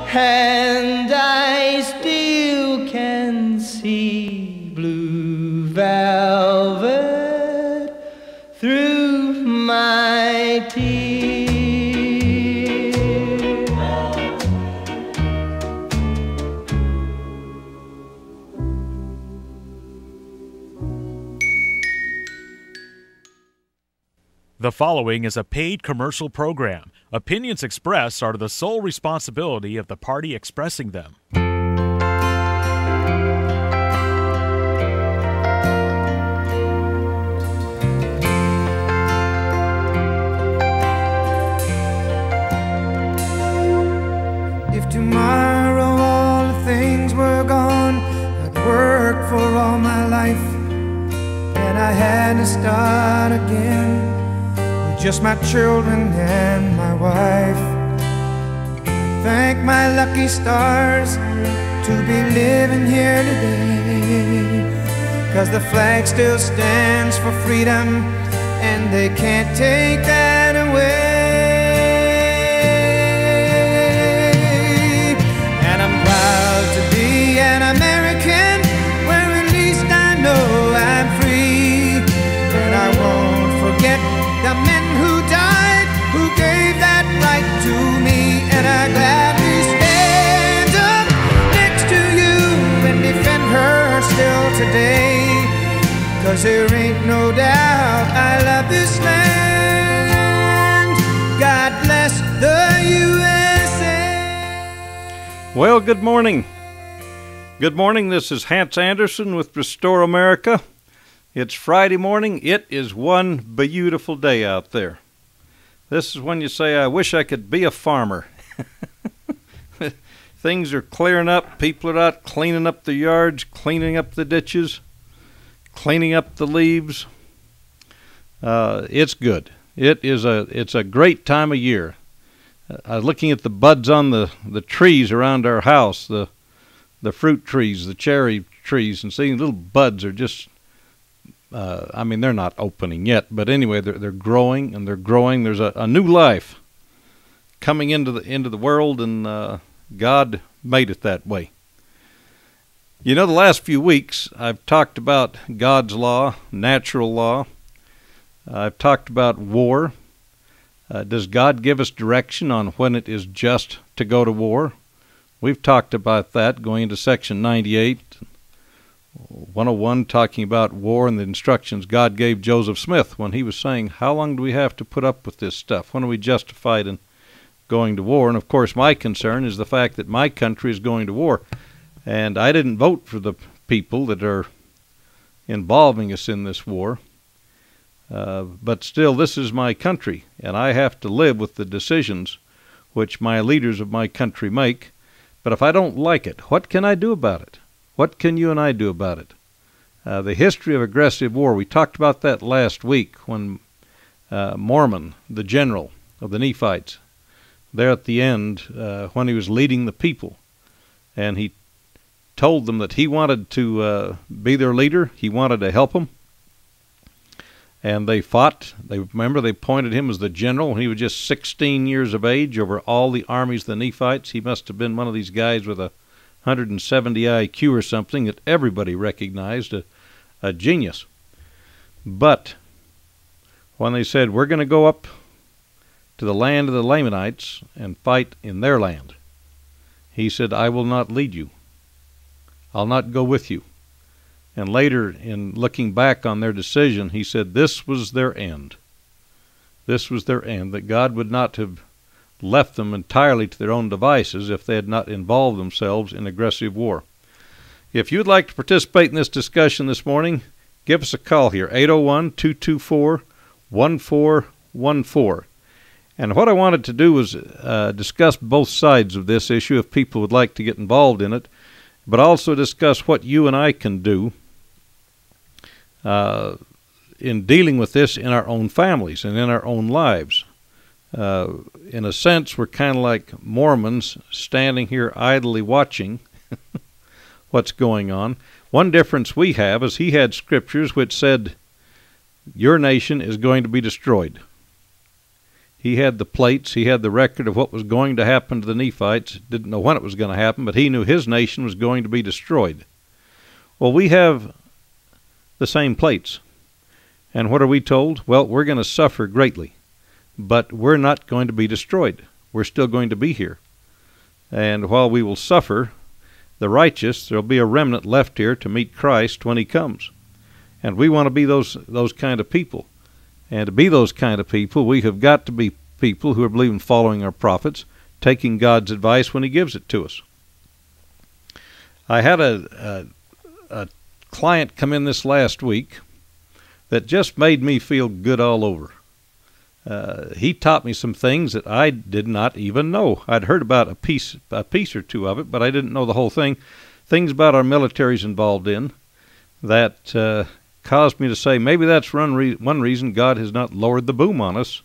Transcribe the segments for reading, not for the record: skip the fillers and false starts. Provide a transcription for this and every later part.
and I still can see blue velvet through my tears. The following is a paid commercial program. Opinions expressed are the sole responsibility of the party expressing them. If tomorrow all the things were gone I'd worked for all my life, and I had to start again with just my children and my wife. Thank my lucky stars to be living here today, 'cause the flag still stands for freedom and they can't take that away. And I'm proud to be an American, where at least I know I'm free. And I won't forget the men who died, who gave that right to me. And I gladly stand up next to you and defend her still today, 'cause there ain't no doubt I love this land. God bless the USA. Well, good morning. Good morning. This is Hans Anderson with Restore America. It's Friday morning. It is one beautiful day out there. This is when you say, I wish I could be a farmer. Things are clearing up. People are out cleaning up the yards, cleaning up the ditches, cleaning up the leaves. It's good. It's a great time of year. I was looking at the buds on the trees around our house, the fruit trees, the cherry trees, and seeing little buds are just, I mean, they're not opening yet, but anyway, they're growing and they're growing. There's a new life coming into the world, and God made it that way. You know, the last few weeks I've talked about God's law, natural law. I've talked about war. Does God give us direction on when it is just to go to war? We've talked about that, going into section 98, 101, talking about war and the instructions God gave Joseph Smith when he was saying, how long do we have to put up with this stuff? When are we justified in going to war? And of course, my concern is the fact that my country is going to war. And I didn't vote for the people that are involving us in this war. But still, this is my country, and I have to live with the decisions which my leaders of my country make. But if I don't like it, what can I do about it? What can you and I do about it? The history of aggressive war, we talked about that last week when Mormon, the general of the Nephites, there at the end, when he was leading the people, and he told them that he wanted to be their leader, he wanted to help them. And they fought. They appointed him as the general when he was just 16 years of age over all the armies of the Nephites. He must have been one of these guys with a 170 IQ or something that everybody recognized, a genius. But when they said, we're going to go up to the land of the Lamanites and fight in their land, he said, I will not lead you. I'll not go with you. And later, in looking back on their decision, he said this was their end. This was their end, that God would not have left them entirely to their own devices if they had not involved themselves in aggressive war. If you'd like to participate in this discussion this morning, give us a call here, 801-224-1414. And what I wanted to do was discuss both sides of this issue if people would like to get involved in it, but also discuss what you and I can do in dealing with this in our own families and in our own lives. In a sense, we're kind of like Mormons standing here idly watching what's going on. One difference we have is he had scriptures which said, your nation is going to be destroyed. He had the plates. He had the record of what was going to happen to the Nephites. Didn't know when it was going to happen, but he knew his nation was going to be destroyed. Well, we have the same plates. And what are we told? Well, we're going to suffer greatly, but we're not going to be destroyed. We're still going to be here. And while we will suffer, the righteous, there'll be a remnant left here to meet Christ when he comes. And we want to be those kind of people. And to be those kind of people, we have got to be people who are believing following our prophets, taking God's advice when he gives it to us. I had a client come in this last week that just made me feel good all over. He taught me some things that I did not even know. I'd heard about a piece or two of it, but I didn't know the whole thing. Things about our military's involved in that caused me to say maybe that's one reason God has not lowered the boom on us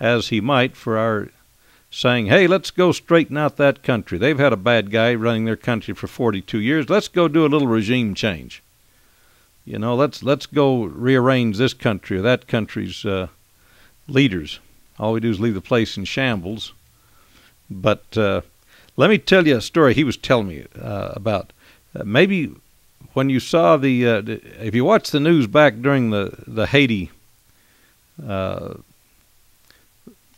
as he might for our saying, hey, let's go straighten out that country. They've had a bad guy running their country for 42 years. Let's go do a little regime change. You know, let's go rearrange this country or that country's leaders. All we do is leave the place in shambles. But let me tell you a story he was telling me about. Maybe when you saw if you watched the news back during the Haiti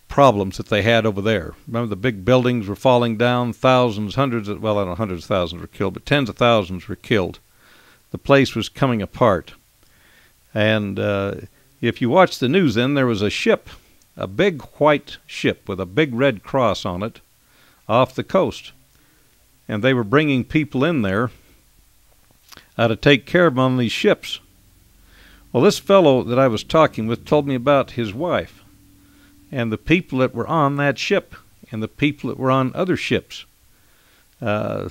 problems that they had over there. Remember the big buildings were falling down, hundreds of thousands were killed, but tens of thousands were killed. The place was coming apart. And if you watch the news then, there was a ship, a big white ship with a big red cross on it off the coast. And they were bringing people in there to take care of them on these ships. Well, this fellow that I was talking with told me about his wife and the people that were on that ship and the people that were on other ships. One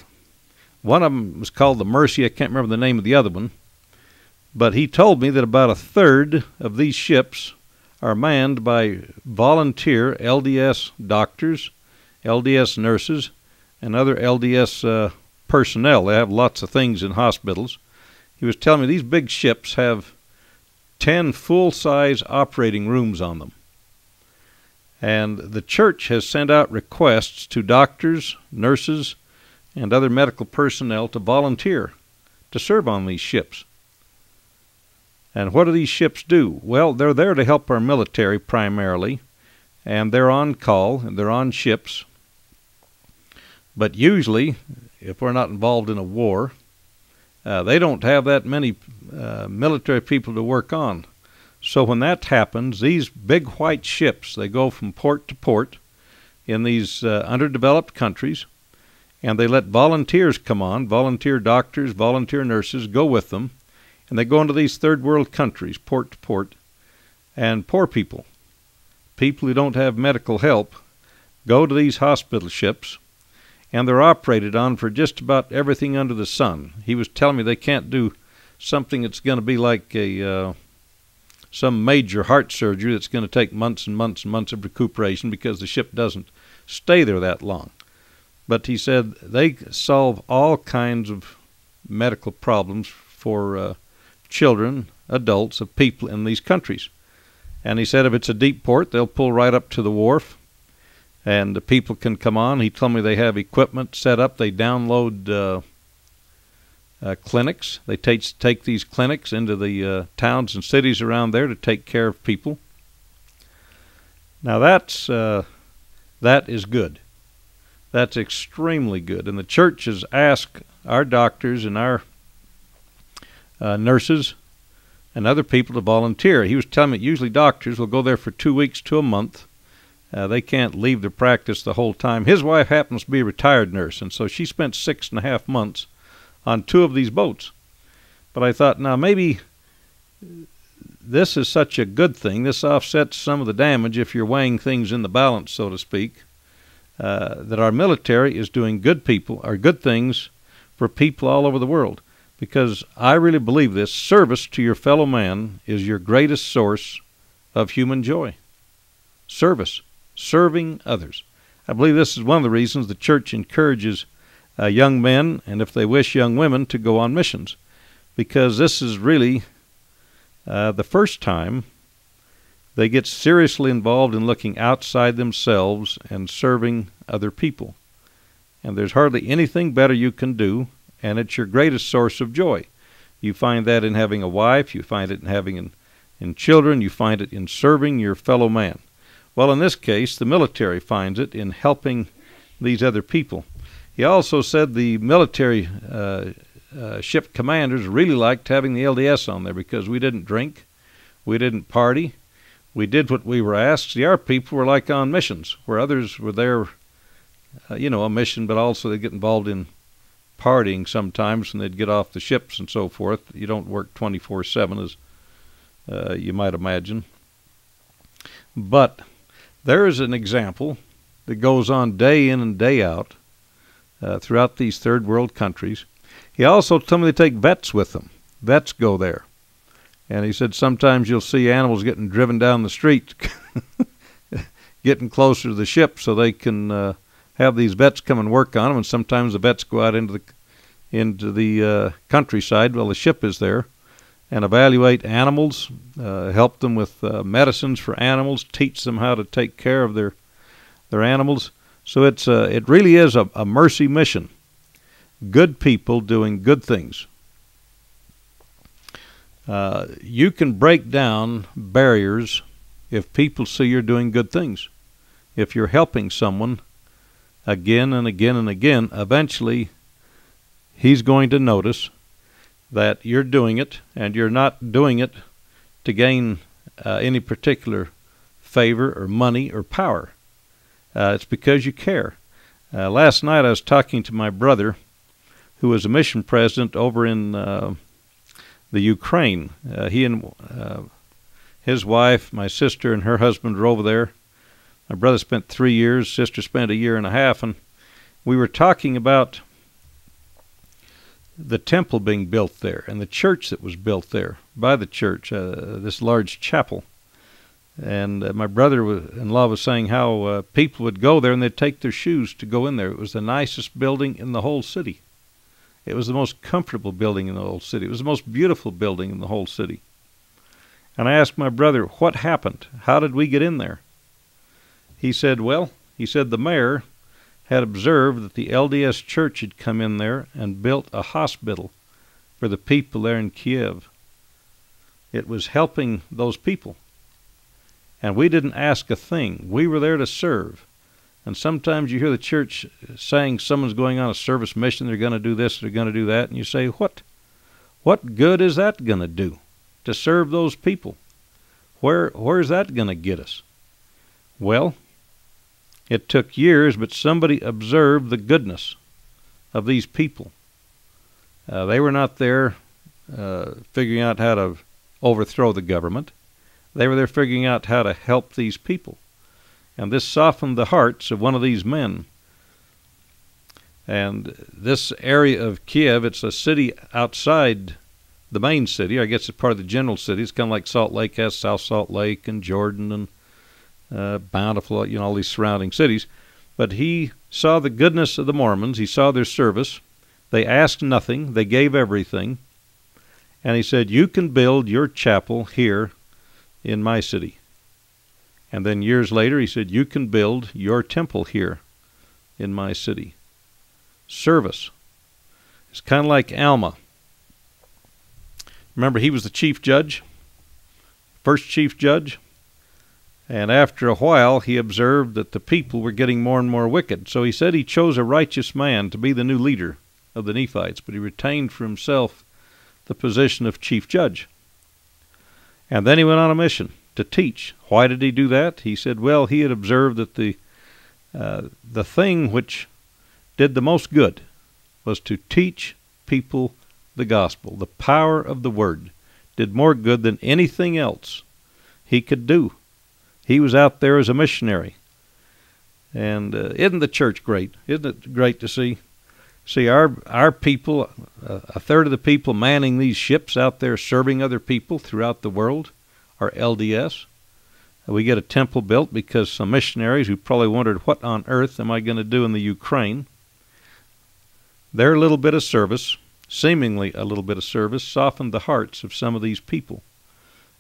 of them was called the Mercy. I can't remember the name of the other one. But he told me that about a third of these ships are manned by volunteer LDS doctors, LDS nurses, and other LDS personnel. They have lots of things in hospitals. He was telling me these big ships have 10 full-size operating rooms on them. And the church has sent out requests to doctors, nurses, and other medical personnel to volunteer to serve on these ships. And what do these ships do? Well, they're there to help our military primarily, and they're on call, and they're on ships. But usually, if we're not involved in a war, they don't have that many military people to work on. So when that happens, these big white ships, they go from port to port in these underdeveloped countries, and they let volunteers come on, volunteer doctors, volunteer nurses, go with them, and they go into these third world countries, port to port, and poor people who don't have medical help, go to these hospital ships, and they're operated on for just about everything under the sun. He was telling me they can't do something that's going to be like some major heart surgery that's going to take months and months and months of recuperation because the ship doesn't stay there that long. But he said they solve all kinds of medical problems for children, adults, of people in these countries. And he said if it's a deep port, they'll pull right up to the wharf, and the people can come on. He told me they have equipment set up. They download clinics. They take these clinics into the towns and cities around there to take care of people. Now that is good. That's extremely good. And the church has asked our doctors and our nurses and other people to volunteer. He was telling me usually doctors will go there for 2 weeks to a month. They can't leave their practice the whole time. His wife happens to be a retired nurse, and so she spent 6.5 months on 2 of these boats. But I thought, now maybe this is such a good thing. This offsets some of the damage if you're weighing things in the balance, so to speak, that our military is doing good things for people all over the world. Because I really believe this, service to your fellow man is your greatest source of human joy. Service, serving others. I believe this is one of the reasons the church encourages young men, and if they wish, young women, to go on missions. Because this is really the first time They get seriously involved in looking outside themselves and serving other people. And there's hardly anything better you can do, and it's your greatest source of joy. You find that in having a wife, you find it in having in children, you find it in serving your fellow man. Well, in this case, the military finds it in helping these other people. He also said the military ship commanders really liked having the LDS on there because we didn't drink, we didn't party, we did what we were asked. See, our people were like on missions, where others were there, a mission, but also they get involved in partying sometimes when they'd get off the ships and so forth. You don't work 24/7 as you might imagine. But there is an example that goes on day in and day out throughout these third world countries. He also told me they take vets with them. Vets go there. And he said sometimes you'll see animals getting driven down the street, getting closer to the ship so they can have these vets come and work on them. And sometimes the vets go out into the countryside while the ship is there and evaluate animals, help them with medicines for animals, teach them how to take care of their animals. So it really is a mercy mission. Good people doing good things. You can break down barriers if people see you're doing good things. If you're helping someone again and again and again, eventually he's going to notice that you're doing it, and you're not doing it to gain any particular favor or money or power. It's because you care. Last night I was talking to my brother, who was a mission president over in the Ukraine. He and his wife, my sister, and her husband were over there. My brother spent 3 years, sister spent 1.5 years, and we were talking about the temple being built there and the church that was built there by the church, this large chapel. And my brother-in-law was saying how people would go there and they'd take their shoes to go in there. It was the nicest building in the whole city. It was the most comfortable building in the whole city. It was the most beautiful building in the whole city. And I asked my brother, what happened? How did we get in there? He said, the mayor had observed that the LDS church had come in there and built a hospital for the people there in Kiev. It was helping those people. And we didn't ask a thing. We were there to serve. And sometimes you hear the church saying someone's going on a service mission, they're going to do this, they're going to do that, and you say, what good is that going to do to serve those people? Where's that going to get us? Well, it took years, but somebody observed the goodness of these people. They were not there figuring out how to overthrow the government. They were there figuring out how to help these people. And this softened the hearts of one of these men. And this area of Kiev, it's a city outside the main city. I guess it's part of the general city. It's kind of like Salt Lake has South Salt Lake and Jordan and Bountiful, all these surrounding cities. But he saw the goodness of the Mormons. He saw their service. They asked nothing. They gave everything. And he said, you can build your chapel here in my city. And then years later, he said, you can build your temple here in my city. Service. It's kind of like Alma. Remember, he was the chief judge, first chief judge. And after a while, he observed that the people were getting more and more wicked. So he said he chose a righteous man to be the new leader of the Nephites, but he retained for himself the position of chief judge. And then he went on a mission to teach. Why did he do that? He said, he had observed that the thing which did the most good was to teach people the gospel. The power of the word did more good than anything else he could do. He was out there as a missionary. And isn't the church great? Isn't it great to see? See, our people, a third of the people manning these ships out there serving other people throughout the world are LDS. We get a temple built because some missionaries who probably wondered, what on earth am I going to do in the Ukraine? Their little bit of service, seemingly a little bit of service, softened the hearts of some of these people.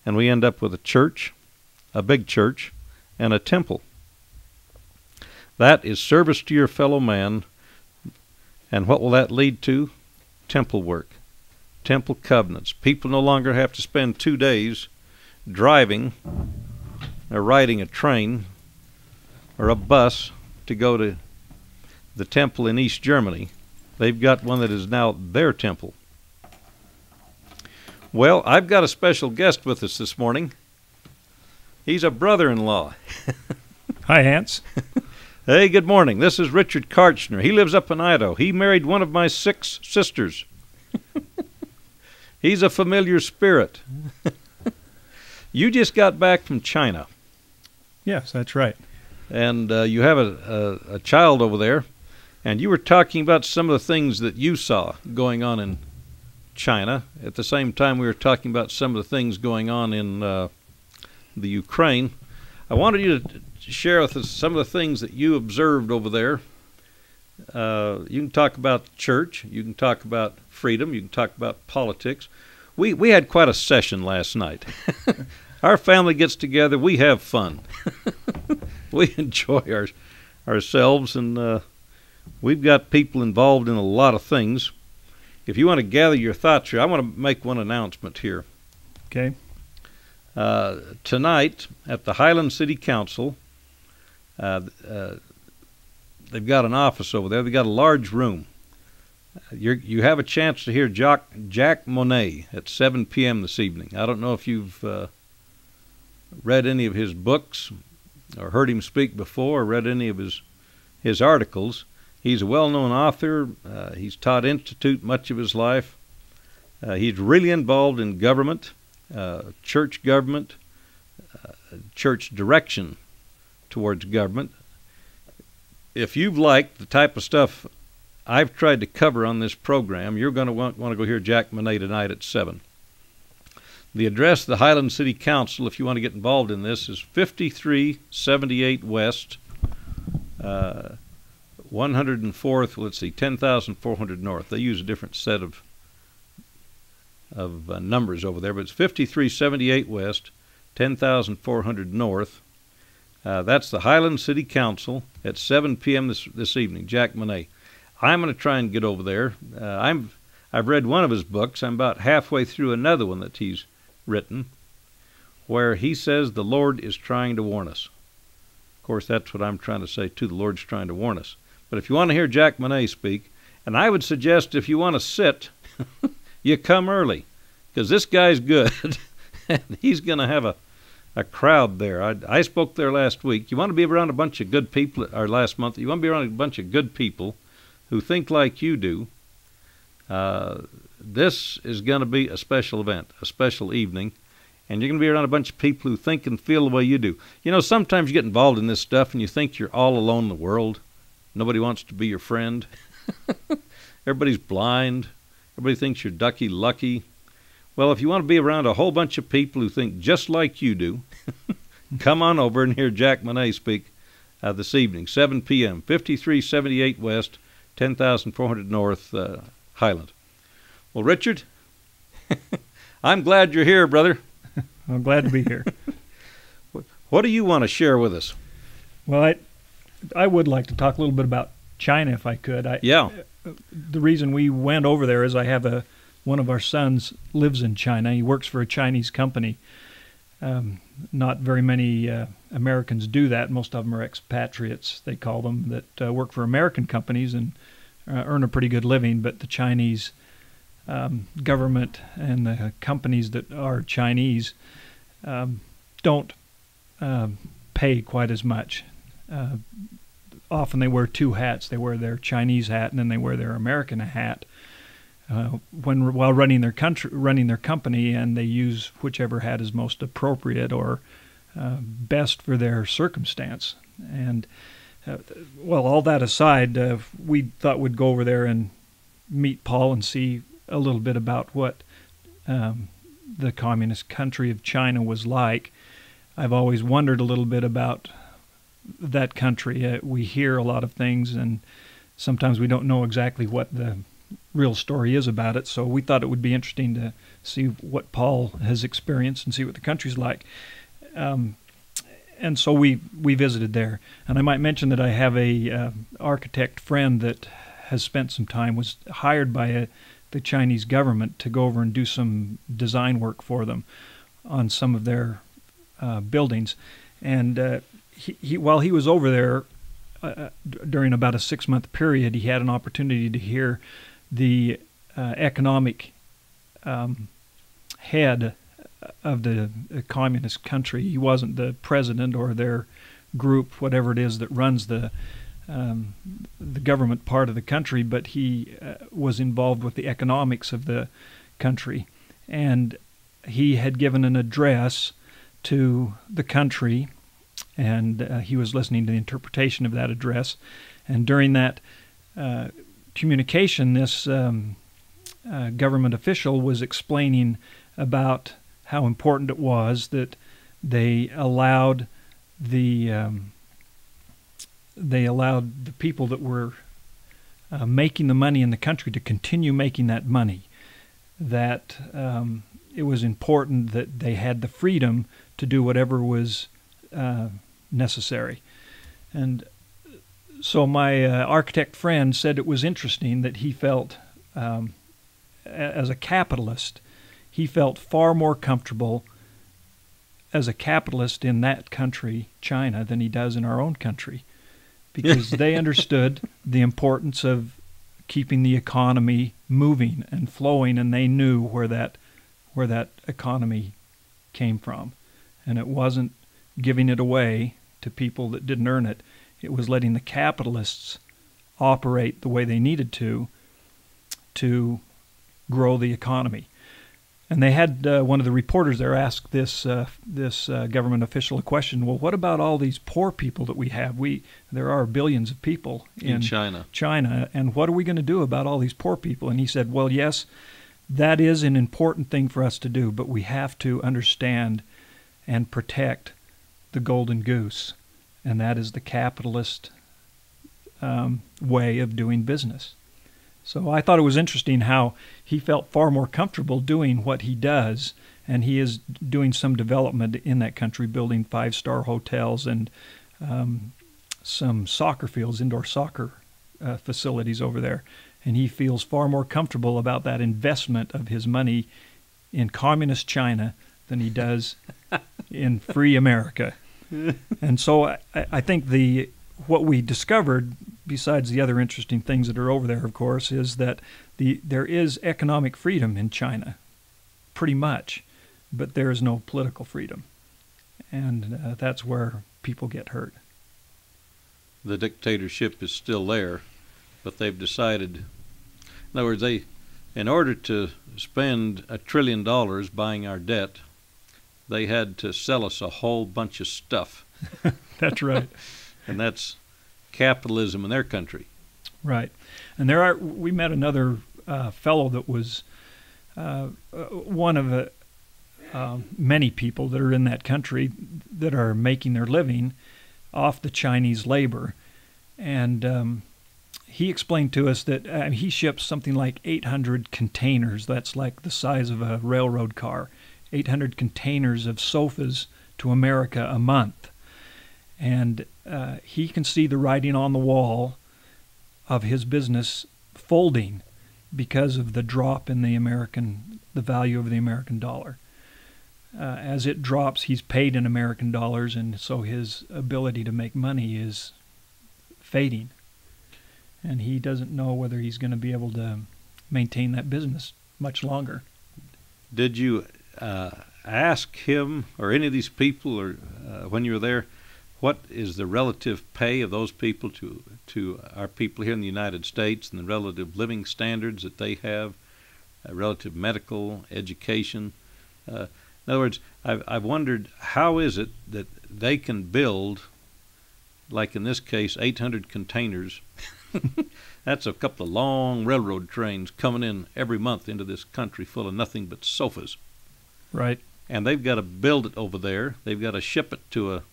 And we end up with a church, a big church, and a temple. That is service to your fellow man. And what will that lead to? Temple work, temple covenants. People no longer have to spend 2 days driving or riding a train or a bus to go to the temple in East Germany. They've got one that is now their temple. Well, I've got a special guest with us this morning. He's a brother-in-law. Hi, Hans. Hey, good morning. This is Richard Karchner. He lives up in Idaho. He married one of my 6 sisters. He's a familiar spirit. You just got back from China. Yes, that's right. And you have a child over there. And you were talking about some of the things that you saw going on in China. At the same time, we were talking about some of the things going on in the Ukraine. I wanted you to share with us some of the things that you observed over there. You can talk about church. You can talk about freedom. You can talk about politics. We had quite a session last night. Our family gets together. We have fun. We enjoy ourselves, and we've got people involved in a lot of things. If you want to gather your thoughts here, I want to make one announcement here. Okay. Tonight at the Highland City Council, they've got an office over there. They've got a large room. You have a chance to hear Jack Monet at 7 p.m. this evening. I don't know if you've read any of his books or heard him speak before or read any of his articles. He's a well-known author. He's taught Institute much of his life. He's really involved in government, church government, church direction towards government. If you've liked the type of stuff I've tried to cover on this program, you're going to want to go hear Jack Monet tonight at 7. The address of the Highland City Council, if you want to get involved in this, is 5378 West, 104th, let's see, 10,400 North. They use a different set of numbers over there, but it's 5378 West, 10,400 North. That's the Highland City Council at 7 p.m. this evening. Jack Monet. I'm going to try and get over there. I've read one of his books. I'm about halfway through another one that he's written, where he says the Lord is trying to warn us. Of course, that's what I'm trying to say too. The Lord's trying to warn us. But if you want to hear Jack Monet speak, and I would suggest if you want to sit, you come early, because this guy's good, and he's going to have a crowd there. I spoke there last week. You want to be around a bunch of good people, or last month. You want to be around a bunch of good people who think like you do. This is going to be a special event, a special evening, and you're going to be around a bunch of people who think and feel the way you do. You know, sometimes you get involved in this stuff and you think you're all alone in the world. Nobody wants to be your friend. Everybody's blind. Everybody thinks you're ducky lucky. Well, if you want to be around a whole bunch of people who think just like you do, come on over and hear Jack Monet speak this evening, 7 p.m., 5378 West, 10,400 North, Highland. Well, Richard, I'm glad you're here, brother. I'm glad to be here. What do you want to share with us? Well, I would like to talk a little bit about China if I could. Yeah. The reason we went over there is I have one of our sons lives in China. He works for a Chinese company. Not very many Americans do that. Most of them are expatriates, they call them, that work for American companies and earn a pretty good living. But the Chinese government and the companies that are Chinese don't pay quite as much. Often they wear 2 hats. They wear their Chinese hat and then they wear their American hat while running their company, and they use whichever hat is most appropriate or best for their circumstance. And well, all that aside, we thought we'd go over there and meet Paul and see a little bit about what the communist country of China was like. I've always wondered a little bit about that country. We hear a lot of things, and sometimes we don't know exactly what the real story is about it. So we thought it would be interesting to see what Paul has experienced and see what the country's like. and so we visited there. And I might mention that I have a architect friend that has spent some time, was hired by the Chinese government to go over and do some design work for them on some of their buildings. And he while he was over there during about a 6-month period, he had an opportunity to hear the economic head of the communist country. He wasn't the president or their group, whatever it is that runs the government part of the country, but he was involved with the economics of the country. And he had given an address to the country, and he was listening to the interpretation of that address. And during that communication, this government official was explaining about how important it was that they allowed the people that were making the money in the country to continue making that money. That it was important that they had the freedom to do whatever was necessary. And so my architect friend said it was interesting that he felt, as a capitalist, he felt far more comfortable as a capitalist in that country, China, than he does in our own country, because they understood the importance of keeping the economy moving and flowing, and they knew where that economy came from. And it wasn't giving it away to people that didn't earn it. It was letting the capitalists operate the way they needed to grow the economy. And they had one of the reporters there ask this government official a question. Well, what about all these poor people that we have? There are billions of people in China, and what are we going to do about all these poor people? And he said, well, yes, that is an important thing for us to do, but we have to understand and protect the golden goose, and that is the capitalist way of doing business. So I thought it was interesting how he felt far more comfortable doing what he does, and he is doing some development in that country, building 5-star hotels and some soccer fields, indoor soccer facilities over there. And he feels far more comfortable about that investment of his money in communist China than he does in free America. And so I think what we discovered, besides the other interesting things that are over there, of course, is that there is economic freedom in China, pretty much, but there is no political freedom. And that's where people get hurt. The dictatorship is still there, but they've decided, in other words, in order to spend $1 trillion buying our debt, they had to sell us a whole bunch of stuff. That's right. And that's capitalism in their country. Right. And we met another fellow that was one of many people that are in that country that are making their living off the Chinese labor. And he explained to us that he ships something like 800 containers. That's like the size of a railroad car. 800 containers of sofas to America a month. And he can see the writing on the wall of his business folding because of the drop in the value of the American dollar. As it drops, he's paid in American dollars, and so his ability to make money is fading. And he doesn't know whether he's going to be able to maintain that business much longer. Did you ask him or any of these people, or when you were there, what is the relative pay of those people to our people here in the United States, and the relative living standards that they have, relative medical education? In other words, I've wondered, how is it that they can build, like in this case, 800 containers? That's a couple of long railroad trains coming in every month into this country full of nothing but sofas. Right. And they've got to build it over there. They've got to ship it to a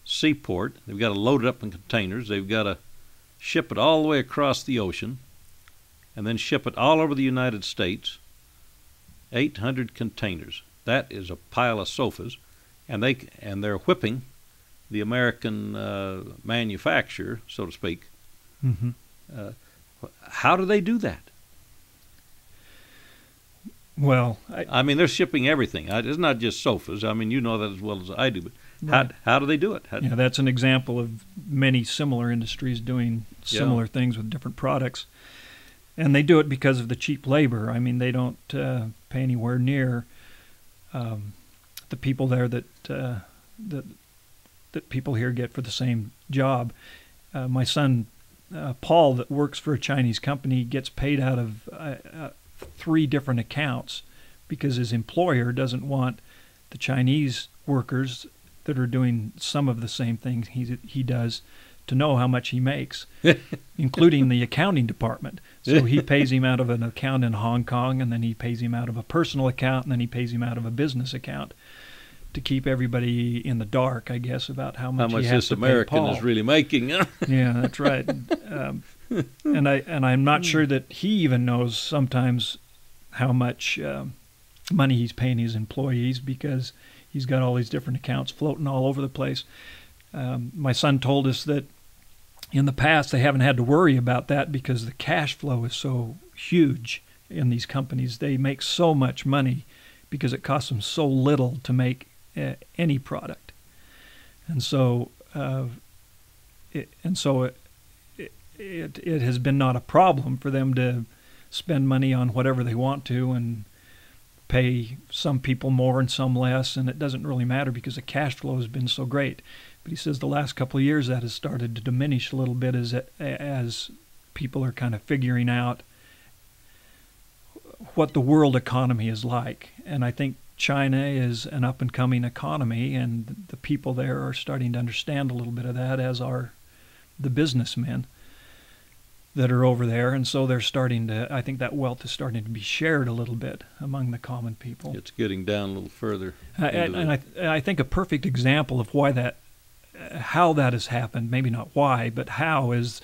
seaport. They've got to load it up in containers. They've got to ship it all the way across the ocean and then ship it all over the United States. 800 containers. That is a pile of sofas. And they're whipping the American manufacturer, so to speak. Mm-hmm. How do they do that? Well, I mean, they're shipping everything. It's not just sofas. I mean, you know that as well as I do. But right. how do they do it? Yeah, that's an example of many similar industries doing similar things with different products. And they do it because of the cheap labor. I mean, they don't pay anywhere near the people there that people here get for the same job. My son, Paul, that works for a Chinese company, gets paid out of 3 different accounts because his employer doesn't want the Chinese workers that are doing some of the same things he does to know how much he makes, including the accounting department. So he pays him out of an account in Hong Kong, and then he pays him out of a personal account, and then he pays him out of a business account to keep everybody in the dark, I guess, about how much he has this to American pay Paul. is really making. Yeah, that's right. And I'm not sure that he even knows sometimes how much money he's paying his employees because he's got all these different accounts floating all over the place. My son told us that in the past they haven't had to worry about that because the cash flow is so huge in these companies. They make so much money because it costs them so little to make any product, and so it has been not a problem for them to spend money on whatever they want to and pay some people more and some less, and it doesn't really matter because the cash flow has been so great. But he says the last couple of years that has started to diminish a little bit as people are kind of figuring out what the world economy is like. And I think China is an up-and-coming economy, and the people there are starting to understand a little bit of that, as are the businessmen that are over there. And so they're starting to, I think that wealth is starting to be shared a little bit among the common people. It's getting down a little further. I think a perfect example of how that has happened, maybe not why, but how, is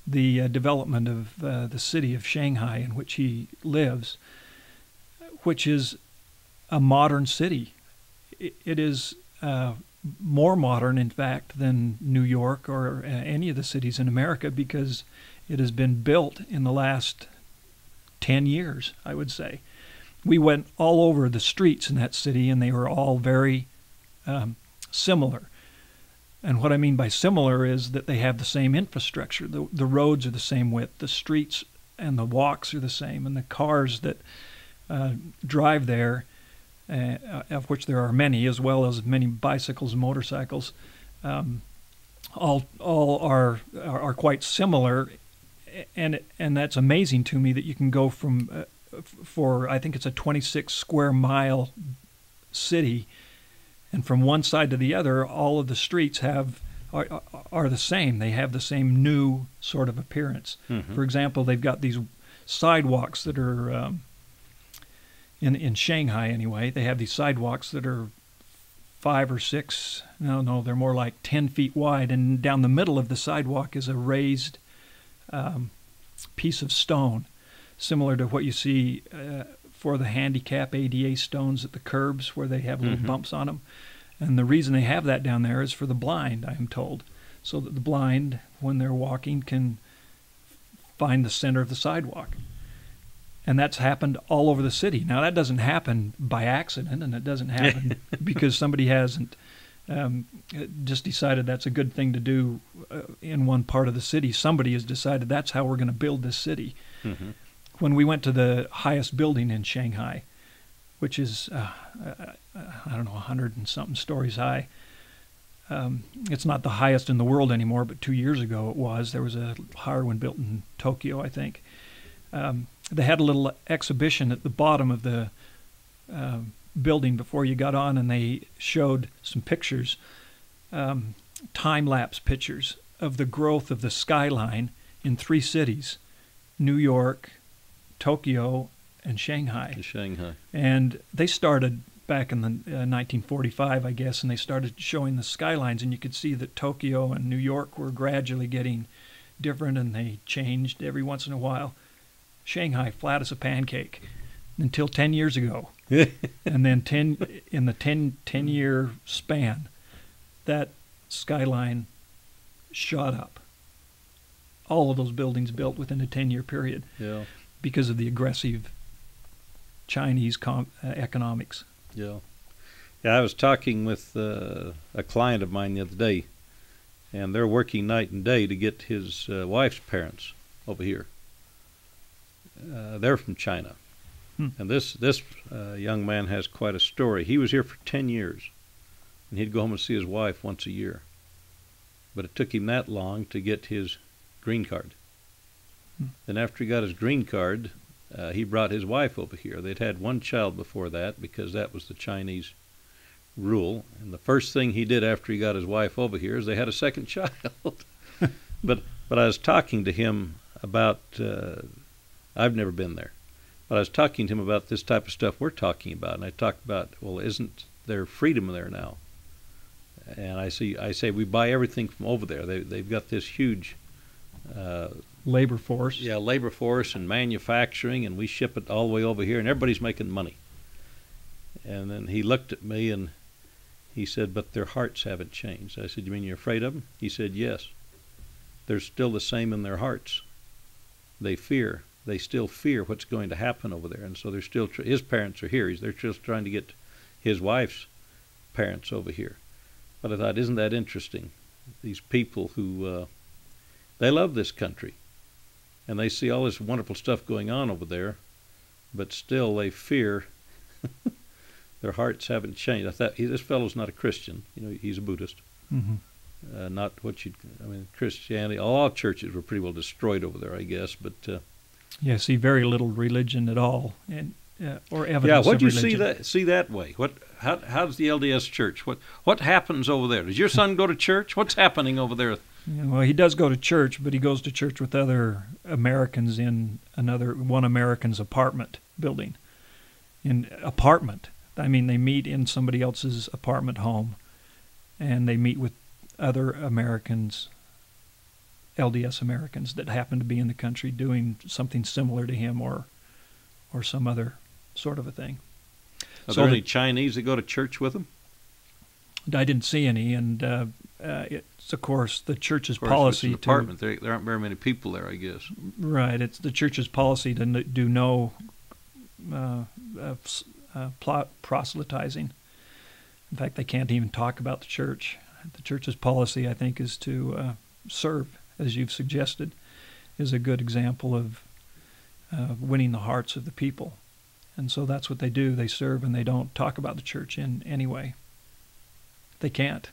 the development of the city of Shanghai in which he lives, which is a modern city. It is more modern, in fact, than New York or any of the cities in America because it has been built in the last 10 years, I would say. We went all over the streets in that city, and they were all very similar. And what I mean by similar is that they have the same infrastructure. The roads are the same width. The streets and the walks are the same. And the cars that drive there, of which there are many, as well as many bicycles and motorcycles, all are quite similar. And that's amazing to me that you can go from, for I think it's a 26 square mile city, and from one side to the other, all of the streets are the same. They have the same new sort of appearance. Mm-hmm. For example, they've got these sidewalks that are, in Shanghai anyway, they have these sidewalks that are 5 or 6, no, they're more like 10 feet wide, and down the middle of the sidewalk is a raised piece of stone, similar to what you see for the handicap ADA stones at the curbs where they have little bumps on them. And the reason they have that down there is for the blind, I am told, so that the blind, when they're walking, can find the center of the sidewalk. And that's happened all over the city. Now, that doesn't happen by accident, and it doesn't happen because somebody hasn't just decided that's a good thing to do in one part of the city. Somebody has decided that's how we're going to build this city. Mm-hmm. When we went to the highest building in Shanghai, which is, 100 and something stories high. It's not the highest in the world anymore, but 2 years ago it was. There was a higher one built in Tokyo, I think. They had a little exhibition at the bottom of the building before you got on, and they showed some pictures, time-lapse pictures of the growth of the skyline in 3 cities, New York, Tokyo, and Shanghai. And they started back in the 1945, I guess, and they started showing the skylines, and you could see that Tokyo and New York were gradually getting different, and they changed every once in a while. Shanghai, flat as a pancake, until 10 years ago. And then in the 10-year span, that skyline shot up. All of those buildings built within a 10-year period Yeah. because of the aggressive Chinese economics. Yeah. Yeah, I was talking with a client of mine the other day, and they're working night and day to get his wife's parents over here. They're from China. And this young man has quite a story. He was here for 10 years, and he'd go home and see his wife once a year. But it took him that long to get his green card. Then after he got his green card, he brought his wife over here. They'd had one child before that because that was the Chinese rule. And the first thing he did after he got his wife over here is they had a second child. But I was talking to him about, I've never been there, but I was talking to him about this type of stuff we're talking about. And I talked about, well, isn't there freedom there now? And I say we buy everything from over there. They've got this huge Labor force. yeah, labor force and manufacturing, and we ship it all the way over here, and everybody's making money. And then he looked at me and he said, but their hearts haven't changed. I said, you mean you're afraid of them? He said, yes. They're still the same in their hearts. They fear. They still fear what's going to happen over there. And so they're still, his parents are here. They're just trying to get his wife's parents over here. But I thought, isn't that interesting? These people who, they love this country. And they see all this wonderful stuff going on over there, but still they fear. Their hearts haven't changed. I thought, this fellow's not a Christian. You know, he's a Buddhist. Mm-hmm. Not what you, I mean, Christianity, all churches were pretty well destroyed over there, I guess. But Yeah, see very little religion at all, and or evidence yeah, of what do you religion. see that way? How does the LDS Church? What happens over there? Does your son go to church? What's happening over there? Yeah, well, he does go to church, but he goes to church with other Americans in one American's apartment building. I mean, they meet in somebody else's apartment home, and they meet with other Americans, LDS Americans that happen to be in the country doing something similar to him or some other sort of a thing. Are So there any Chinese that go to church with them? I didn't see any, and it's, of course, the church's Of course, policy it's an apartment. There aren't very many people there, I guess. Right, it's the church's policy to do no proselytizing. In fact, they can't even talk about the church. The church's policy, I think, is to serve, as you've suggested, is a good example of winning the hearts of the people. And so that's what they do. They serve, and they don't talk about the church in any way. They can't.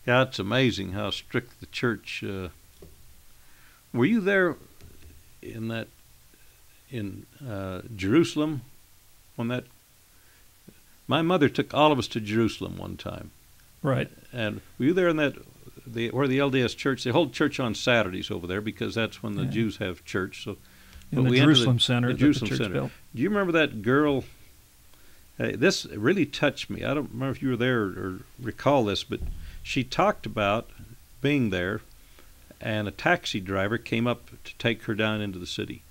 Yeah, it's amazing how strict the church. Were you there in Jerusalem when that? My mother took all of us to Jerusalem one time. Right. And were you there in where the LDS Church? They hold church on Saturdays over there because that's when the Yeah. Jews have church. So In the we entered Jerusalem Center the that Jerusalem the church Center. built. Do you remember that girl? This really touched me. I don't remember if you were there or recall this, but she talked about being there, and a taxi driver came up to take her down into the city,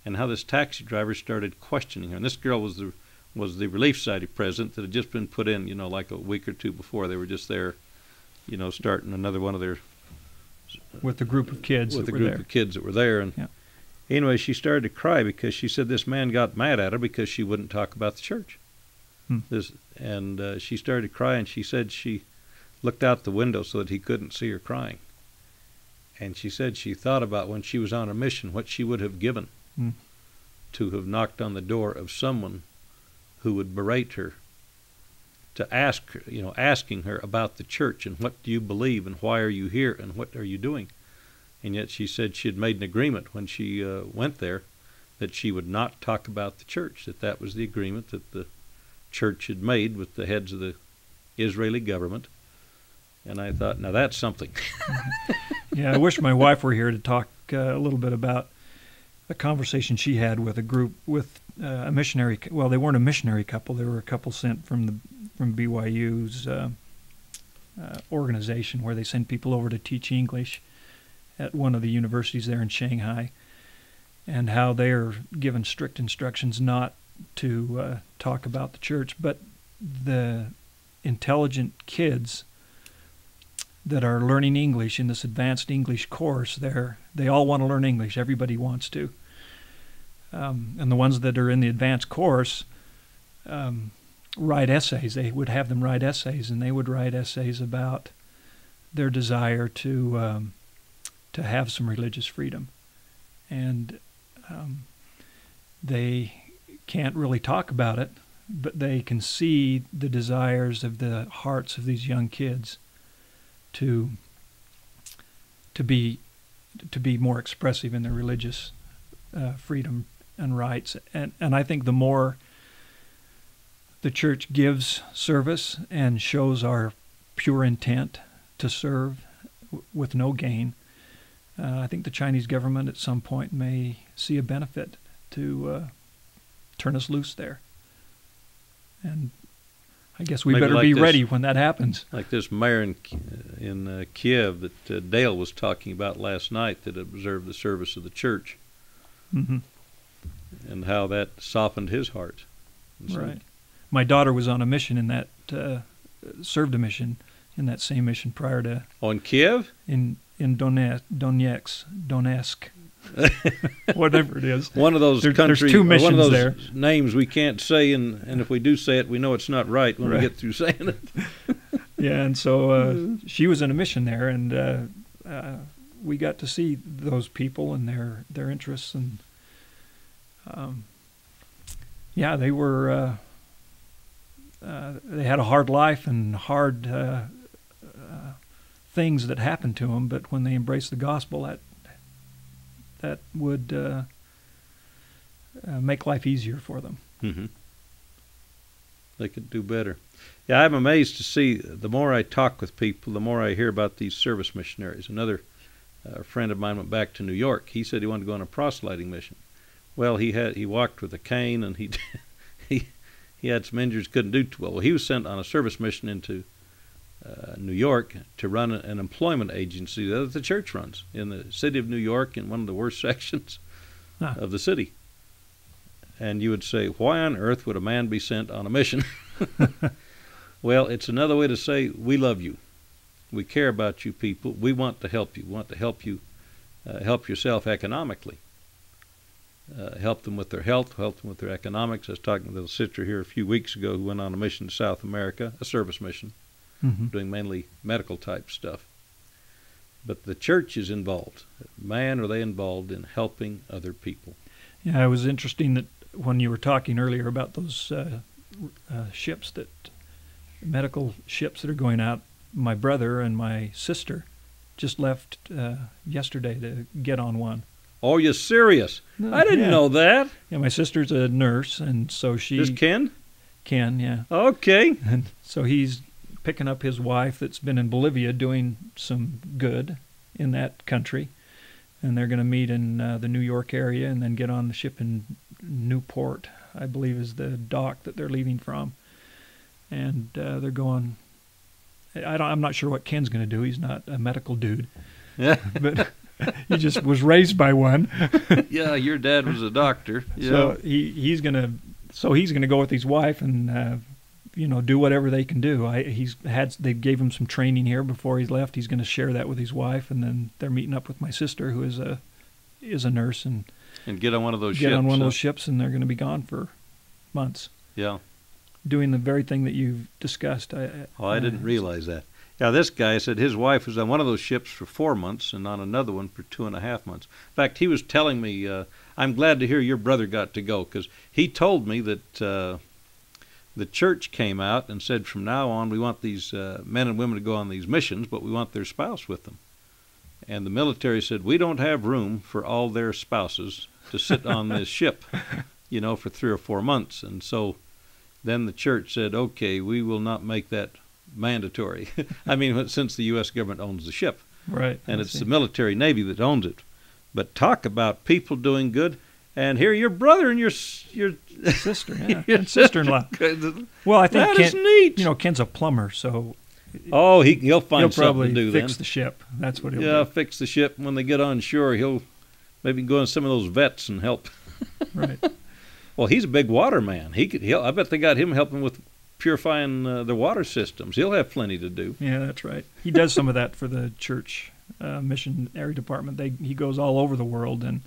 and how this taxi driver started questioning her. And this girl was the Relief Society president that had just been put in, like a week or two before. They were just there, starting another one of their With the group of kids with that the were group there. of kids that were there. And Yeah. anyway, she started to cry because she said this man got mad at her because she wouldn't talk about the church. She started to cry, and she said she looked out the window so that he couldn't see her crying. And she said she thought about when she was on a mission what she would have given to have knocked on the door of someone who would berate her, to ask her, asking her about the church and what do you believe and why are you here and what are you doing. And yet she said she had made an agreement when she went there that she would not talk about the church, that was the agreement that the church had made with the heads of the Israeli government. And I thought, now that's something. Yeah, I wish my wife were here to talk a little bit about a conversation she had with a group, with a missionary. Well, they weren't a missionary couple. They were a couple sent from BYU's organization where they send people over to teach English at one of the universities there in Shanghai, and how they are given strict instructions not to talk about the church. But the intelligent kids that are learning English in this advanced English course, they all want to learn English. Everybody wants to. And the ones that are in the advanced course write essays. They would have them write essays, and they would write essays about their desire to have some religious freedom. And they can't really talk about it, but they can see the desires of the hearts of these young kids to be more expressive in their religious freedom and rights. And I think the more the church gives service and shows our pure intent to serve with no gain, I think the Chinese government at some point may see a benefit to turn us loose there. And I guess we better be ready when that happens. Like this mayor in Kiev that Dale was talking about last night that observed the service of the church, and how that softened his heart. Right. My daughter was on a mission in that, served a mission in that same mission prior to... Oh, in Kiev? In Donetsk. Whatever it is. One of those countries, there's two missions one of those there. Names we can't say, and if we do say it, we know it's not right when we get through saying it. Yeah, and so she was in a mission there, and we got to see those people and their interests, and they were they had a hard life and hard things that happened to them, but when they embraced the gospel, that would make life easier for them. Mm-hmm. They could do better. Yeah, I'm amazed to see, the more I talk with people, the more I hear about these service missionaries. Another friend of mine went back to New York. He said he wanted to go on a proselyting mission. Well, he walked with a cane, and he had some injuries, couldn't do too well. Well, he was sent on a service mission into New York to run an employment agency that the church runs in the city of New York, in one of the worst sections of the city. And you would say, why on earth would a man be sent on a mission? Well, it's another way to say, we love you. We care about you people. We want to help you. We want to help you help yourself economically. Help them with their health, help them with their economics. I was talking to a sister here a few weeks ago who went on a mission to South America, a service mission, doing mainly medical type stuff. But the church is involved. Man, are they involved in helping other people? Yeah, it was interesting that when you were talking earlier about those ships, medical ships that are going out, my brother and my sister just left yesterday to get on one. Oh, you're serious? No, I didn't know that. Yeah, my sister's a nurse, and so she... Is Ken? Ken, yeah. Okay. And so he's picking up his wife that's been in Bolivia doing some good in that country, and they're going to meet in the New York area and then get on the ship in Newport, I believe is the dock that they're leaving from. And they're going... I'm not sure what Ken's going to do. He's not a medical dude. But... He just was raised by one. Yeah, your dad was a doctor. Yeah. So he's gonna go with his wife and do whatever they can do. They gave him some training here before he left. He's going to share that with his wife, and then they're meeting up with my sister, who is a nurse, and get on one of those ships. Get on one of those ships, and they're going to be gone for months. Yeah, doing the very thing that you've discussed. I didn't realize that. Yeah, this guy said his wife was on one of those ships for 4 months and on another one for 2.5 months. In fact, he was telling me, I'm glad to hear your brother got to go, because he told me that the church came out and said from now on we want these men and women to go on these missions, but we want their spouse with them. And the military said, we don't have room for all their spouses to sit on this ship, for 3 or 4 months. And so then the church said, okay, we will not make that mandatory. I mean, since the U.S. government owns the ship. Right. And it's the military Navy that owns it. But talk about people doing good. And here your brother and your sister, yeah, and sister-in-law. Well, I think that is neat. Ken's a plumber, so... Oh, he'll find something to do then. He'll probably fix the ship. That's what he'll do. Yeah, fix the ship. When they get on shore, he'll maybe go in some of those vets and help. Right. Well, he's a big water man. I bet they got him helping with purifying the water systems. He'll have plenty to do. Yeah, that's right. He does some of that for the church missionary department. He goes all over the world and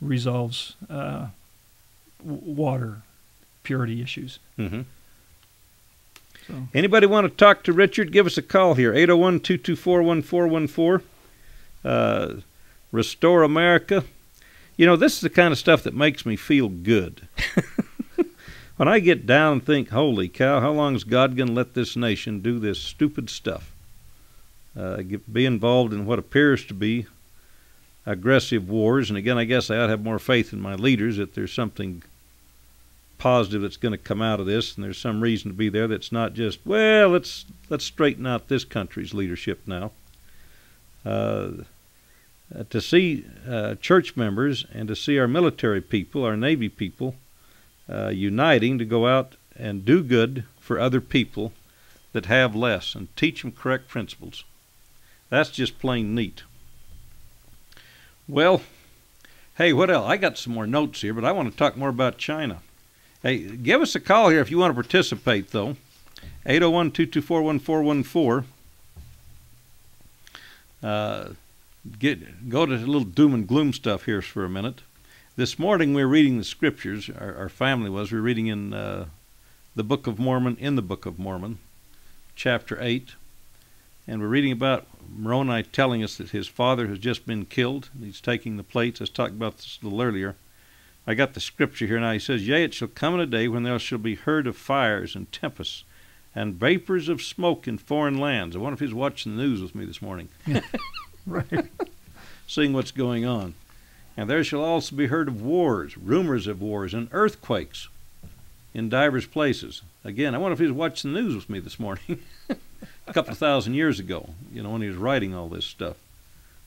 resolves water purity issues. Mm-hmm. So. Anybody want to talk to Richard? Give us a call here, 801-224-1414. Restore America. You know, this is the kind of stuff that makes me feel good. When I get down and think, holy cow, how long is God going to let this nation do this stupid stuff? Be involved in what appears to be aggressive wars. And again, I guess I ought to have more faith in my leaders that there's something positive that's going to come out of this, and there's some reason to be there that's not just, well, let's straighten out this country's leadership now. To see church members and to see our military people, our Navy people, uniting to go out and do good for other people that have less and teach them correct principles. That's just plain neat. Well, hey, what else? I got some more notes here, but I want to talk more about China. Hey, give us a call here if you want to participate, though. 801-224-1414. Go to a little doom and gloom stuff here for a minute. This morning we were reading the scriptures. Our family was. We were reading in the Book of Mormon, chapter 8. And we're reading about Moroni telling us that his father has just been killed. And he's taking the plates. I was talking about this a little earlier. I got the scripture here now. He says, Yea, it shall come in a day when there shall be heard of fires and tempests and vapors of smoke in foreign lands. I wonder if he's watching the news with me this morning. Right. Seeing what's going on. And there shall also be heard of wars, rumors of wars, and earthquakes in divers places. Again, I wonder if he's watching the news with me this morning. A couple of thousand years ago, when he was writing all this stuff,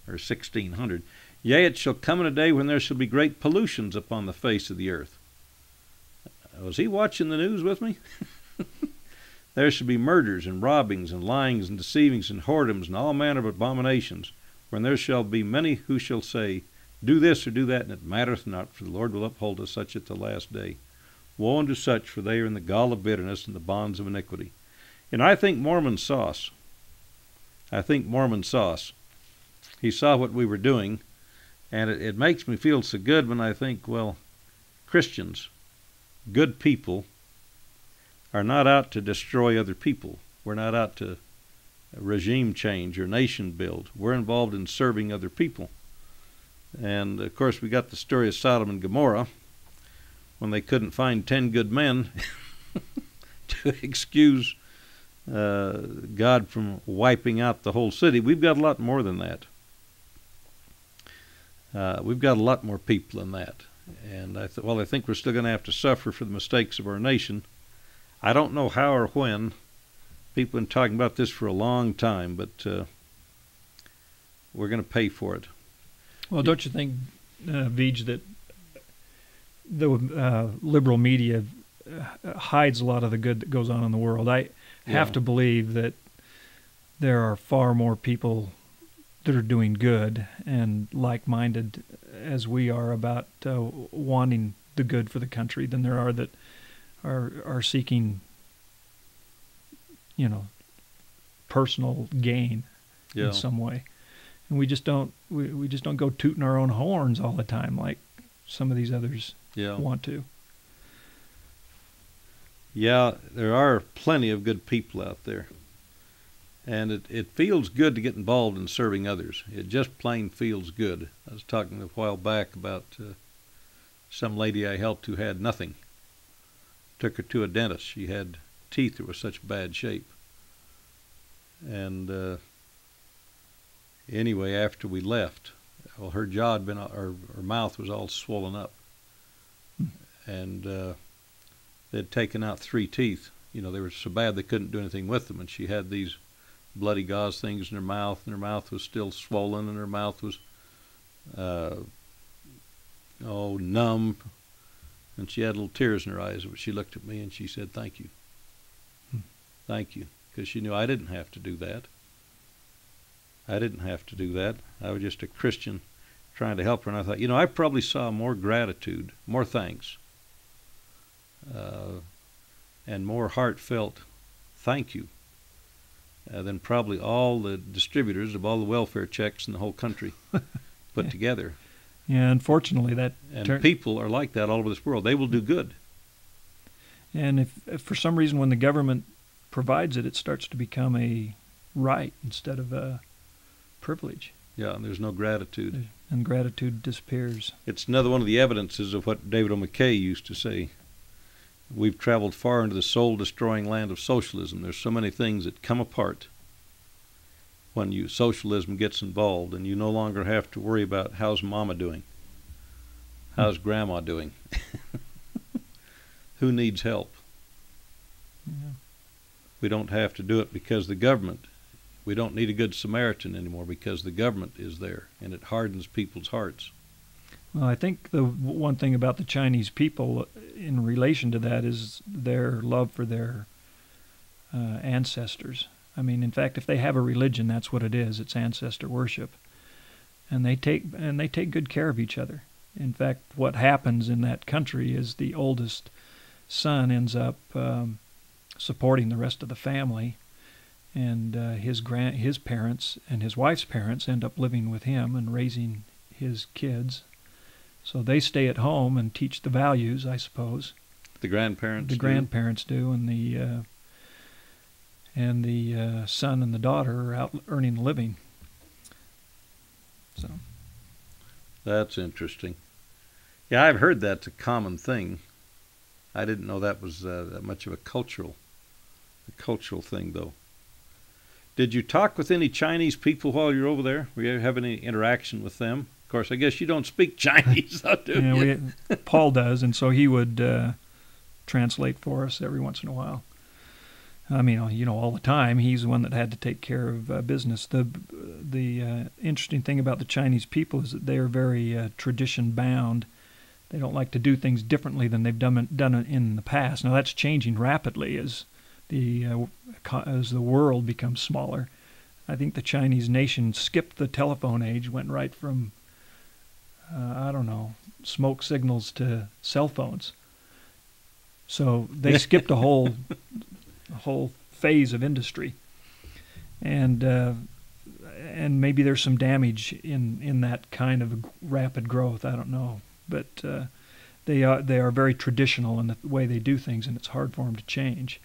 or 1600. Yea, it shall come in a day when there shall be great pollutions upon the face of the earth. Was he watching the news with me? There shall be murders and robbings and lyings and deceivings and whoredoms and all manner of abominations, when there shall be many who shall say, Do this or do that, and it mattereth not, for the Lord will uphold us such at the last day. Woe unto such, for they are in the gall of bitterness and the bonds of iniquity. And I think Mormon saw us. He saw what we were doing, and it makes me feel so good when I think, well, Christians, good people, are not out to destroy other people. We're not out to regime change or nation build. We're involved in serving other people. And, of course, we got the story of Sodom and Gomorrah when they couldn't find 10 good men to excuse God from wiping out the whole city. We've got a lot more than that. We've got a lot more people than that. And I think we're still going to have to suffer for the mistakes of our nation. I don't know how or when. People have been talking about this for a long time, but we're going to pay for it. Well, don't you think, Vij, that the liberal media hides a lot of the good that goes on in the world? I have to believe that there are far more people that are doing good and like-minded as we are about wanting the good for the country than there are that are seeking, personal gain in some way. And we just don't go tooting our own horns all the time like some of these others want to. Yeah, there are plenty of good people out there. And it feels good to get involved in serving others. It just plain feels good. I was talking a while back about some lady I helped who had nothing. Took her to a dentist. She had teeth that were such bad shape. And anyway, after we left, well, her jaw had been, her mouth was all swollen up. And they'd taken out 3 teeth. They were so bad they couldn't do anything with them. And she had these bloody gauze things in her mouth, and her mouth was still swollen, and her mouth was numb, and she had little tears in her eyes. But she looked at me and she said, "Thank you, thank you," because she knew I didn't have to do that. I was just a Christian trying to help her, and I thought, I probably saw more gratitude, more thanks and more heartfelt thank you than probably all the distributors of all the welfare checks in the whole country put together. Yeah, unfortunately, And people are like that all over this world. They will do good. And if for some reason when the government provides it, it starts to become a right instead of a privilege. Yeah, and there's no gratitude. And gratitude disappears. It's another one of the evidences of what David O. McKay used to say. We've traveled far into the soul-destroying land of socialism. There's so many things that come apart when socialism gets involved, and you no longer have to worry about how's Mama doing, how's Grandma doing, who needs help. Yeah. We don't have to do it because the government. We don't need a good Samaritan anymore because the government is there, and it hardens people's hearts. Well, I think the one thing about the Chinese people in relation to that is their love for their ancestors. I mean, in fact, if they have a religion, that's what it is. It's ancestor worship, and they take good care of each other. In fact, what happens in that country is the oldest son ends up supporting the rest of the family, and his parents and his wife's parents end up living with him and raising his kids. So they stay at home and teach the values, I suppose. The grandparents. The grandparents do, and the son and the daughter are out earning a living. So that's interesting. Yeah, I've heard that's a common thing. I didn't know that was that much of a cultural thing, though. Did you talk with any Chinese people while you're over there? Were you have any interaction with them? Of course, I guess you don't speak Chinese, do you? Yeah, Paul does, and so he would translate for us every once in a while. I mean, all the time. He's the one that had to take care of business. The interesting thing about the Chinese people is that they are very tradition bound. They don't like to do things differently than they've done it in the past. Now that's changing rapidly as the world becomes smaller. I think the Chinese nation skipped the telephone age, went right from smoke signals to cell phones. So they skipped a whole phase of industry, and maybe there's some damage in that kind of rapid growth. I don't know, but they are very traditional in the way they do things, and it's hard for them to change.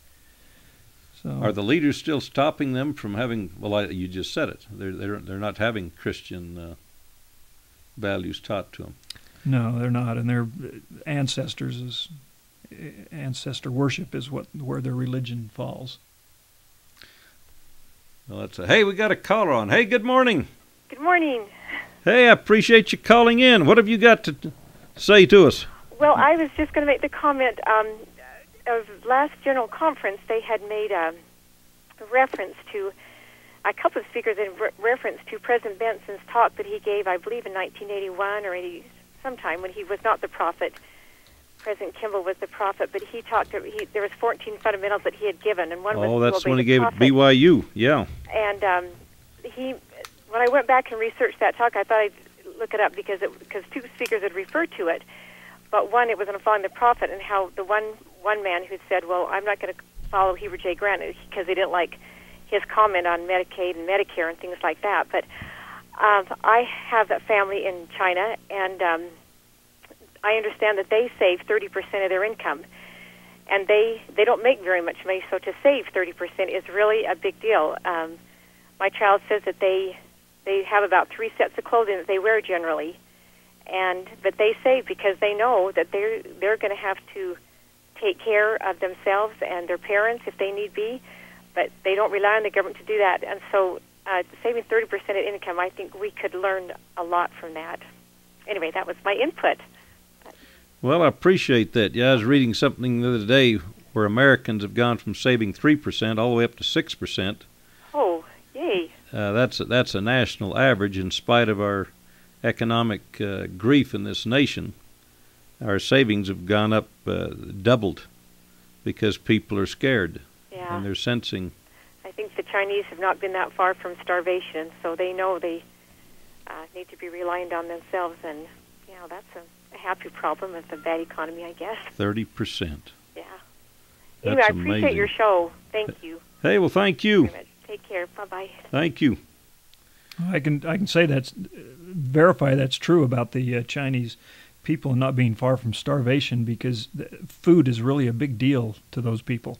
So are the leaders still stopping them from having? Well, you just said it. They're not having Christian values taught to them. No, they're not, and their ancestor worship is where their religion falls. Well, hey, we got a caller on. Hey, good morning. Good morning. Hey, I appreciate you calling in. What have you got to say to us? Well, I was just going to make the comment of last general conference. They had made a reference to a couple of speakers in reference to President Benson's talk that he gave, I believe, in 1981 or sometime when he was not the prophet. President Kimball was the prophet, but he talked. There was 14 fundamentals that he had given, and one was. Oh, that's when he gave it at BYU. Yeah. And when I went back and researched that talk, I thought I'd look it up because two speakers had referred to it, but one, it was on following the prophet, and how the one man who said, "Well, I'm not going to follow Heber J. Grant because they didn't like his comment on Medicaid and Medicare and things like that." But I have a family in China, and I understand that they save 30% of their income, and they don't make very much money, so to save 30% is really a big deal. My child says that they have about 3 sets of clothing that they wear generally, but they save because they know that they're going to have to take care of themselves and their parents if they need be, but they don't rely on the government to do that. And so saving 30% of income, I think we could learn a lot from that. Anyway, that was my input. Well, I appreciate that. Yeah, I was reading something the other day where Americans have gone from saving 3% all the way up to 6%. Oh, yay. That's a national average in spite of our economic grief in this nation. Our savings have gone up, doubled, because people are scared. Yeah. And they're sensing. I think the Chinese have not been that far from starvation, so they know they need to be reliant on themselves, and that's a happy problem of the bad economy, I guess. 30%. Yeah. Anyway, I That's appreciate amazing. your show. Thank you Hey, well, thank you. very much. Take care. Bye-bye. Thank you. I can say that's verify that's true about the Chinese people not being far from starvation, because food is really a big deal to those people.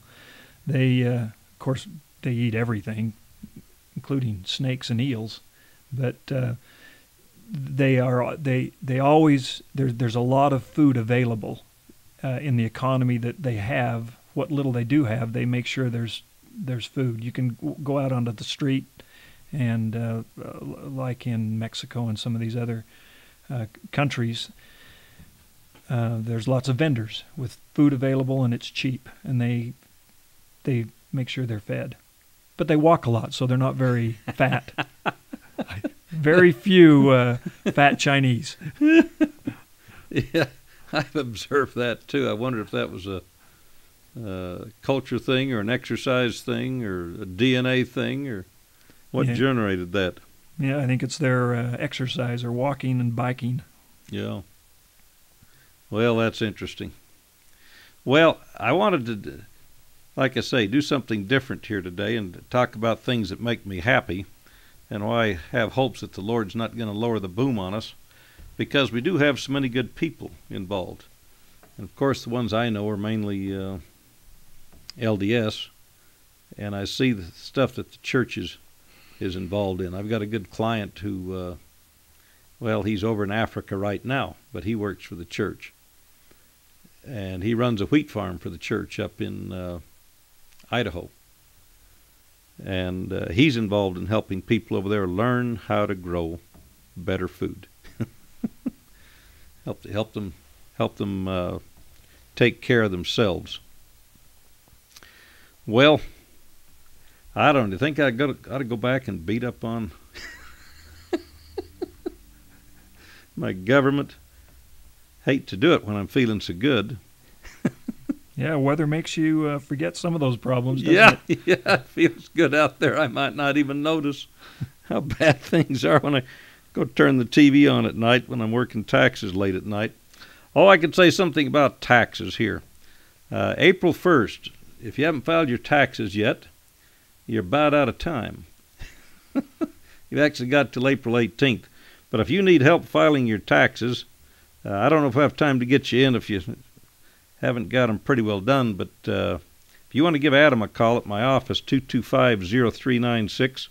They of course they eat everything, including snakes and eels, but they always there's a lot of food available in the economy that they have. What little they do have, they make sure there's food. You can go out onto the street, and like in Mexico and some of these other countries, there's lots of vendors with food available, and it's cheap, and they make sure they're fed. But they walk a lot, so they're not very fat. Very few fat Chinese. Yeah, I've observed that too. I wonder if that was a culture thing or an exercise thing or a DNA thing or what Yeah. generated that. Yeah, I think it's their exercise or walking and biking. Yeah. Well, that's interesting. Well, I wanted to, like I say, do something different here today and talk about things that make me happy and why I have hopes that the Lord's not going to lower the boom on us, because we do have so many good people involved. And, of course, the ones I know are mainly LDS, and I see the stuff that the church is involved in. I've got a good client who, well, he's over in Africa right now, but he works for the church. And he runs a wheat farm for the church up in Idaho. And he's involved in helping people over there learn how to grow better food. help them take care of themselves. Well, I don't know. Do you think I ought to go back and beat up on my government? Hate to do it when I'm feeling so good. Yeah, weather makes you forget some of those problems, doesn't it? Yeah, it feels good out there. I might not even notice how bad things are when I go turn the TV on at night when I'm working taxes late at night. Oh, I could say something about taxes here. April 1st, if you haven't filed your taxes yet, you're about out of time. You've actually got till April 18th. But if you need help filing your taxes, I don't know if I have time to get you in if you haven't got them pretty well done, but if you want to give Adam a call at my office, 225-0396,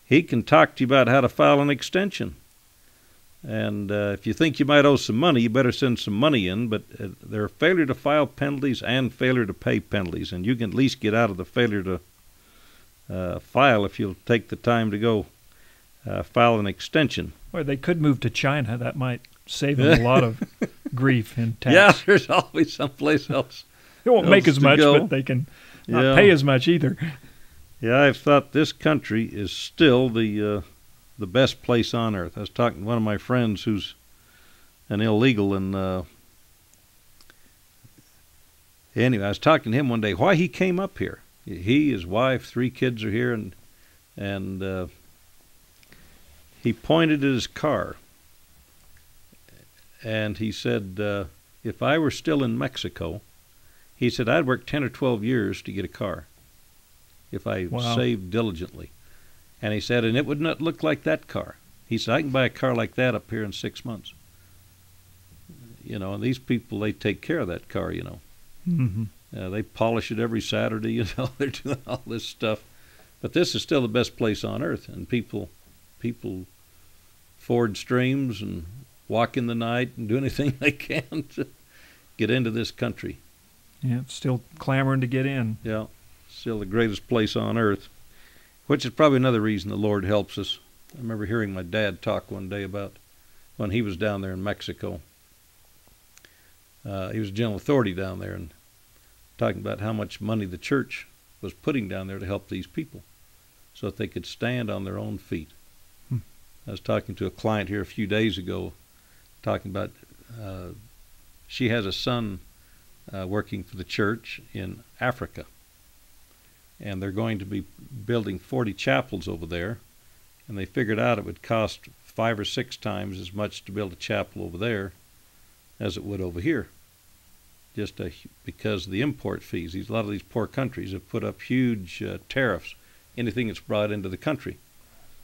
he can talk to you about how to file an extension. And if you think you might owe some money, you better send some money in, but there are failure to file penalties and failure to pay penalties, and you can at least get out of the failure to file if you'll take the time to go file an extension. Or they could move to China. That might save them a lot of grief in tax. Yeah, there's always someplace else. It won't make else as to much, go. but they can not Yeah. pay as much either. Yeah, I've thought this country is still the best place on earth. I was talking to one of my friends who's an illegal, and anyway, I was talking to him one day why he came up here. He, his wife, 3 kids are here, and he pointed at his car, and he said, if I were still in Mexico, he said, I'd work 10 or 12 years to get a car if I Wow. saved diligently. And he said, and it would not look like that car. He said, I can buy a car like that up here in 6 months. You know, and these people, they take care of that car, you know. Mm-hmm. They polish it every Saturday, you know. They're doing all this stuff. But this is still the best place on earth, and people ford streams and walk in the night and do anything they can to get into this country. Yeah, still clamoring to get in. Yeah, still the greatest place on earth, which is probably another reason the Lord helps us. I remember hearing my dad talk one day about when he was down there in Mexico. He was a general authority down there, and talking about how much money the church was putting down there to help these people so that they could stand on their own feet. I was talking to a client here a few days ago, talking about she has a son working for the church in Africa, and they're going to be building 40 chapels over there, and they figured out it would cost 5 or 6 times as much to build a chapel over there as it would over here. because of the import fees. A lot of these poor countries have put up huge tariffs, anything that's brought into the country.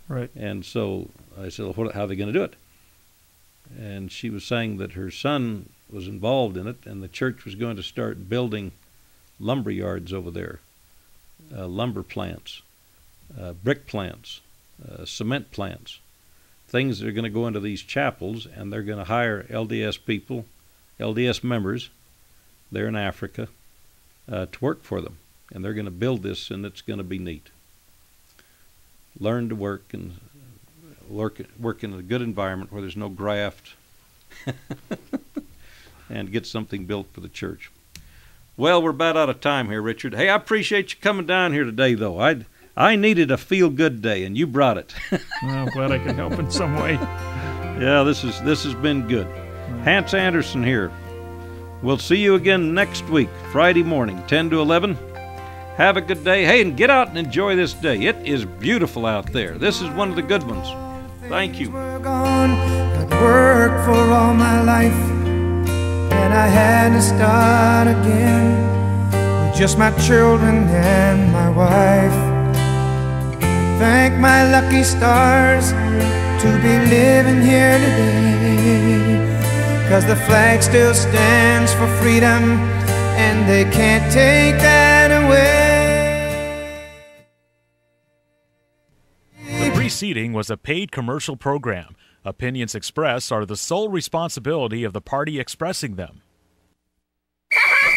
Right. And so I said, well, how are they going to do it? And she was saying that her son was involved in it, and the church was going to start building lumber yards over there, lumber plants, brick plants, cement plants, things that are going to go into these chapels, and they're going to hire LDS people, LDS members there in Africa to work for them. And they're going to build this, and it's going to be neat. Learn to work and work in a good environment where there's no graft and get something built for the church. Well, we're about out of time here, Richard. Hey, I appreciate you coming down here today, though. I needed a feel-good day, and you brought it. Well, I'm glad I could help in some way. Yeah, this has been good. Hans Anderson here. We'll see you again next week, Friday morning, 10 to 11. Have a good day. Hey, and get out and enjoy this day. It is beautiful out there. This is one of the good ones. Thank you. I'd worked for all my life, and I had to start again with just my children and my wife. Thank my lucky stars to be living here today, 'cause the flag still stands for freedom, and they can't take that away. The preceding was a paid commercial program. Opinions expressed are the sole responsibility of the party expressing them.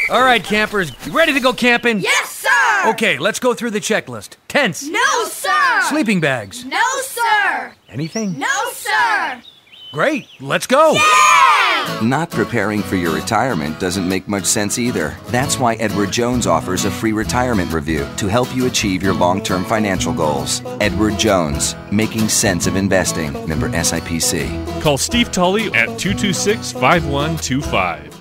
All right, campers, you ready to go camping? Yes, sir! Okay, let's go through the checklist. Tents. No, sir! Sleeping bags. No, sir! Anything? No, sir! Great, let's go! Yay! Not preparing for your retirement doesn't make much sense either. That's why Edward Jones offers a free retirement review to help you achieve your long-term financial goals. Edward Jones, making sense of investing. Member SIPC. Call Steve Tully at 226-5125.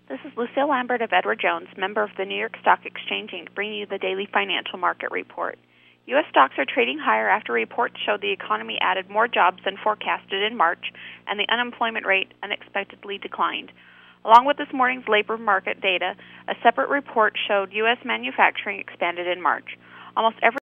This is Lucille Lambert of Edward Jones, member of the New York Stock Exchange, Inc., bringing you the daily financial market report. U.S. stocks are trading higher after reports showed the economy added more jobs than forecasted in March, and the unemployment rate unexpectedly declined. Along with this morning's labor market data, a separate report showed U.S. manufacturing expanded in March. Almost every